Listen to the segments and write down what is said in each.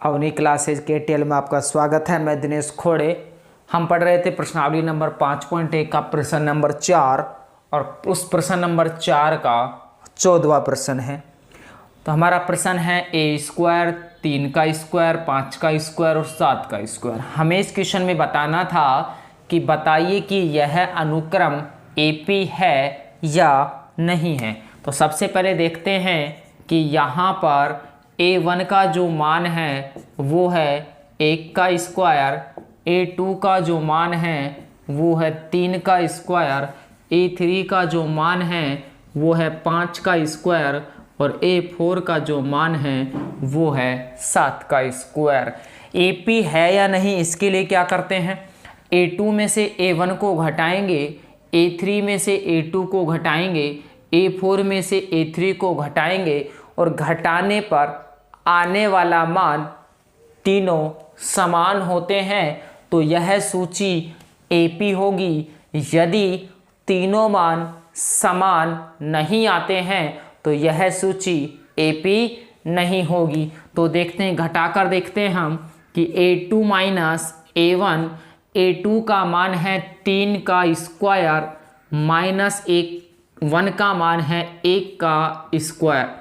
Avani classes के tell में आपका स्वागत है। मैं दिनेश खोड़े। हम पढ़ रहे थे प्रश्नावली नंबर 5.1 का प्रश्न नंबर 4 और उस प्रश्न नंबर 4 का 14वां प्रश्न है। तो हमारा प्रश्न है ए स्क्वायर, 3 का स्क्वायर, 5 का स्क्वायर और 7 का स्क्वायर। हमें इस क्वेश्चन में बताना था कि बताइए कि यह अनुक्रम एपी है या नहीं है। तो सबसे पहले देखते हैं कि यहाँ पर a1 का जो मान है वो है 1 का स्क्वायर, a2 का जो मान है वो है 3 का स्क्वायर, a3 का जो मान है वो है 5 का स्क्वायर और a4 का जो मान है वो है 7 का स्क्वायर। AP है या नहीं इसके लिए क्या करते हैं, a2 में से a1 को घटाएंगे, a3 में से a2 को घटाएंगे, a4 में से a3 को घटाएंगे और घटाने पर आने वाला मान तीनों समान होते हैं तो यह सूची AP होगी। यदि तीनों मान समान नहीं आते हैं तो यह सूची AP नहीं होगी। तो देखते हैं, घटाकर देखते हैं हम कि a2 माइनस a1, a2 का मान है 3 का स्क्वायर माइनस 1 का मान है 1 का स्क्वायर।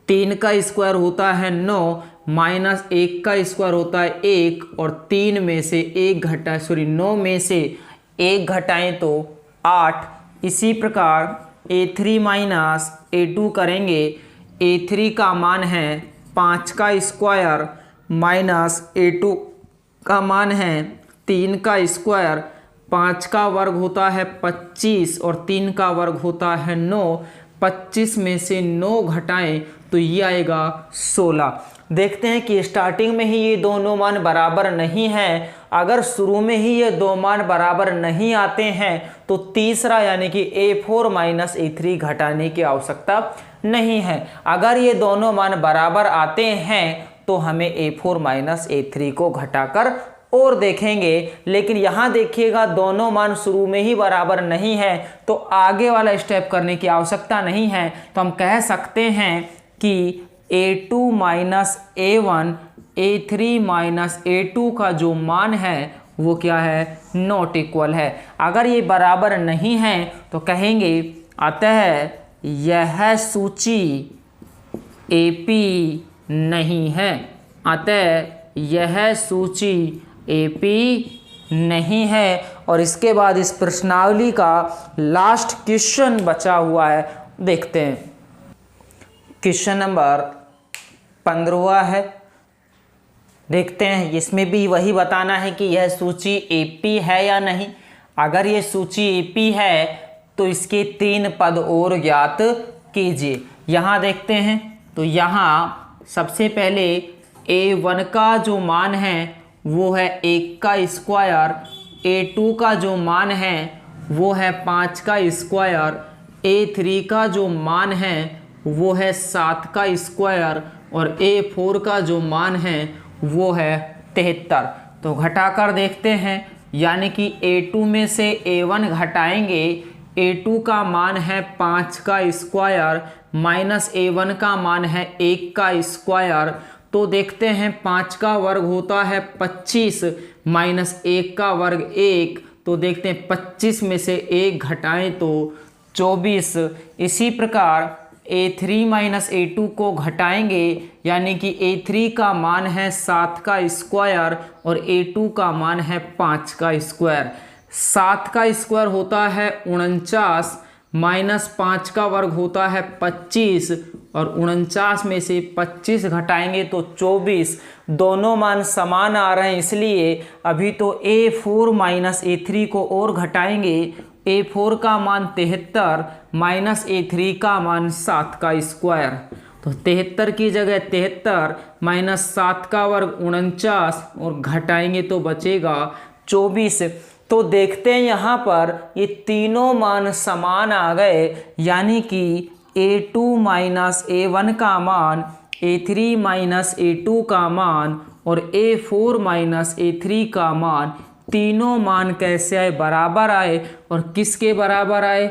3 का स्क्वायर होता है 9 माइनस 1 का स्क्वायर होता है 1 और 3 में से 9 में से 1 घटाएं तो 8। इसी प्रकार a3 माइनस a2 करेंगे, a3 का मान है 5 का स्क्वायर माइनस a2 का मान है 3 का स्क्वायर। 5 का वर्ग होता है 25 और 3 का वर्ग होता है 9। 25 में से 9 घटाएं तो ये आएगा 16। देखते हैं कि स्टार्टिंग में ही ये दोनों मान बराबर नहीं हैं। अगर शुरू में ही ये दो मान बराबर नहीं आते हैं तो तीसरा यानी कि a4 माइनस a3 घटाने की आवश्यकता नहीं है। अगर ये दोनों मान बराबर आते हैं तो हमें a4 माइनस a3 को घटाकर और देखेंगे। लेकिन यहाँ देखिएगा दोनों मान शुरू में ही बराबर नहीं है तो आगे वाला स्टेप करने की आवश्यकता नहीं है। तो हम कह सकते हैं कि a2 minus a1, a3 minus a2 का जो मान है वो क्या है, नॉट इक्वल है। अगर ये बराबर नहीं है तो कहेंगे अतः यह सूची AP नहीं है, अतः यह सूची AP नहीं है। और इसके बाद इस प्रश्नावली का लास्ट क्वेश्चन बचा हुआ है, देखते हैं। क्वेश्चन नंबर 15 है, देखते हैं। इसमें भी वही बताना है कि यह सूची AP है या नहीं। अगर ये सूची AP है तो इसके 3 पद और ज्ञात कीजिए। यहाँ देखते हैं तो यहाँ सबसे पहले a1 का जो मान है वो है 1 का स्क्वायर, a2 का जो मान है वो है 5 का स्क्वायर, a3 का जो मान है वो है 7 का स्क्वायर और a4 का जो मान है वो है 73। तो घटाकर देखते हैं, यानी कि a2 में से a1 घटाएंगे, a2 का मान है 5 का स्क्वायर माइनस a1 का मान है 1 का स्क्वायर। तो देखते हैं 5 का वर्ग होता है 25 माइनस 1 का वर्ग 1। तो देखते हैं 25 में से 1 घटाएं तो 24। इसी प्रकार a3 माइनस a2 को घटाएंगे, यानी कि a3 का मान है 7 का स्क्वायर और a2 का मान है 5 का स्क्वायर। 7 का स्क्वायर होता है 49 माइनस 5 का वर्ग होता है 25 और 49 में से 25 घटाएंगे तो 24। दोनों मान समान आ रहे हैं, इसलिए अभी तो a4 माइनस a3 को और घटाएंगे। a4 का मान 73 माइनस a3 का मान 7 का स्क्वायर। तो 73 की जगह 73 माइनस 7 का वर्ग 49 और घटाएंगे तो बचेगा 24। तो देखते हैं यहाँ पर ये तीनों मान समान आ गए, यानी कि a2 माइनस a1 का मान, a3 माइनस a2 का मान और a4 माइनस a3 का मान, तीनों मान कैसे आए, बराबर आए। और किसके बराबर आए,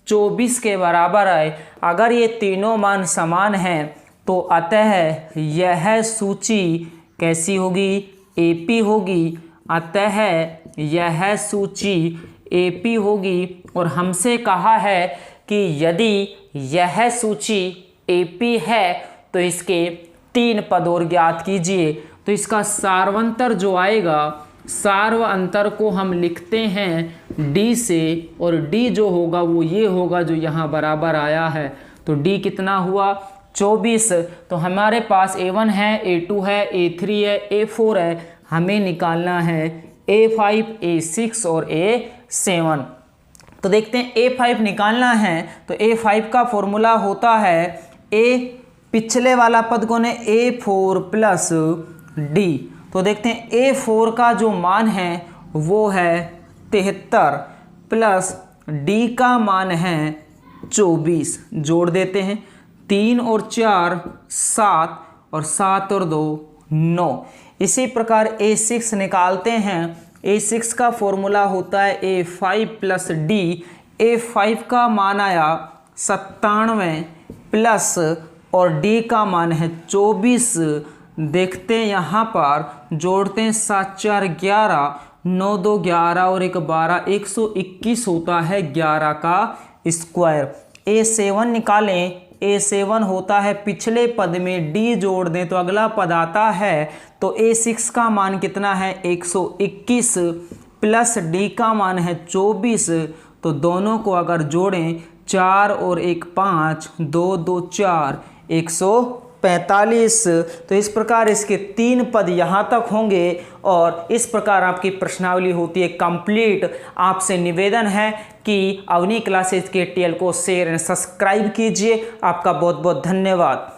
24 के बराबर आए। अगर ये तीनों मान समान हैं तो अतः यह सूची कैसी होगी, एपी होगी। अतः यह सूची एपी होगी। और हमसे कहा है कि यदि यह सूची एपी है तो इसके 3 पद और ज्ञात कीजिए। तो इसका सार्वंतर जो आएगा, सार्वअंतर को हम लिखते हैं डी से, और डी जो होगा वो ये होगा जो यहाँ बराबर आया है। तो डी कितना हुआ, 24। तो हमारे पास A1 है, A2 है, A3 है, A4 है। हमें निकालना है A5, A6 और A7। तो देखते हैं A5 निकालना है तो A5 का फॉर्मूला होता है A, पिछले वाला पद कौन है, A4 प्लस D। तो देखते हैं A4 का जो मान है वो है 73 प्लस D का मान है 24। जोड़ देते हैं, 3 और 4 7 और 7 और 2 9। इसी प्रकार A6 निकालते हैं। A6 का फॉर्मूला होता है A5 प्लस D। A5 का मान आया 97 प्लस और D का मान है 24। देखते हैं यहाँ पर, जोड़ते हैं, 7 4 11, 9 2 11 और 1 12, 121 होता है 11 का स्क्वायर। A7 निकालें। A7 होता है पिछले पद में D जोड़ दें तो अगला पद आता है। तो A6 का मान कितना है, 121 प्लस D का मान है 24। तो दोनों को अगर जोड़ें, 4 और 1 5, 2 2 4, 145। तो इस प्रकार इसके 3 पद यहाँ तक होंगे और इस प्रकार आपकी प्रश्नावली होती है कंप्लीट। आपसे निवेदन है कि अवनी क्लासेस के टीएल को शेयर एंड सब्सक्राइब कीजिए। आपका बहुत बहुत धन्यवाद।